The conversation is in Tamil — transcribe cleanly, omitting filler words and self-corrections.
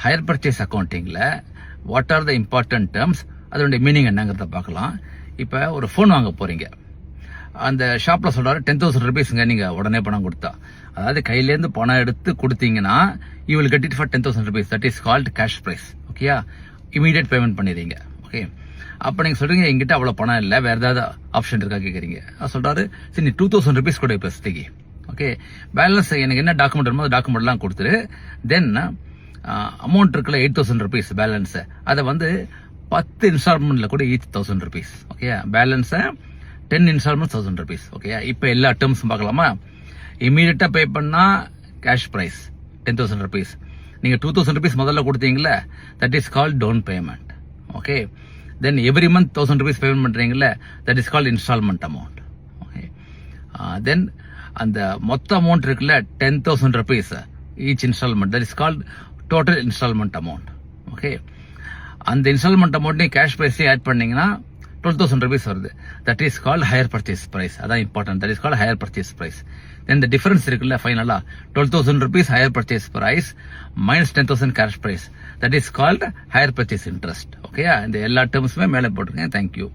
ஹையர் பர்ச்சேஸ் அக்கௌண்டிங்கில் what are the important terms, அதனுடைய மீனிங் என்னங்கிறத பார்க்கலாம். இப்போ ஒரு ஃபோன் வாங்க போகிறீங்க, அந்த ஷாப்பில் சொல்கிறாரு 10,000 rupeesங்க நீங்கள் உடனே பணம் கொடுத்தா. அதாவது கையிலேருந்து பணம் எடுத்து கொடுத்தீங்கன்னா you will get it for 10,000 rupees. That is called cash price. ஓகேயா, இமீடியட் பேமெண்ட் பண்ணிடுறீங்க. ஓகே, அப்போ நீங்கள் சொல்கிறீங்க எங்கிட்ட அவ்வளோ பணம் இல்லை, வேறு ஏதாவது ஆப்ஷன் இருக்கா கேட்குறீங்க. சொல்கிறாரு சரி நீ 2,000 rupees கூட இப்போ ஸ்திகி. ஓகே, பேலன்ஸ் எனக்கு என்ன டாக்குமெண்ட் வருமோ டாக்குமெண்ட்லாம் கொடுத்துரு. தென் அமௌண்ட் இருக்குல்ல 8,000 rupees பேலன்ஸை, அதை வந்து 10 இன்ஸ்டால்மெண்ட்டில் கூட each 1,000 rupees. ஓகே, பேலன்ஸை 10 இன்ஸ்டால்மெண்ட் 1,000 rupees. ஓகே, இப்போ எல்லா டேர்ம்ஸும் பார்க்கலாமா? இமீடியட்டாக பே பண்ணால் கேஷ் ப்ரைஸ் 10,000 rupees. நீங்கள் 2,000 rupees முதல்ல கொடுத்தீங்களா, that is called down payment. Okay, then every month 1,000 rupees payment பண்ணுறீங்களா, that is called instalment amount. Okay, then அந்த மொத்த அமௌண்ட் இருக்குல்ல 10,000 rupees each instalment, that is called total instalment amount. Okay, அந்த இன்ஸ்டால்மெண்ட் அமௌண்ட்டையும் கேஷ் ப்ரைஸையும் ஆட் பண்ணீங்கன்னா 12,000 rupees வருது. That is called higher purchase price. அதான் important. That is called higher purchase price. Then இந்த டிஃபரன்ஸ் இருக்குல்ல ஃபைனலா 12,000 rupees higher purchase price minus 10,000 cash price, that is called higher purchase interest. ஓகேயா, இந்த எல்லா டேர்ம்ஸுமே மேலே போட்டுருக்கேன். தேங்க்யூ.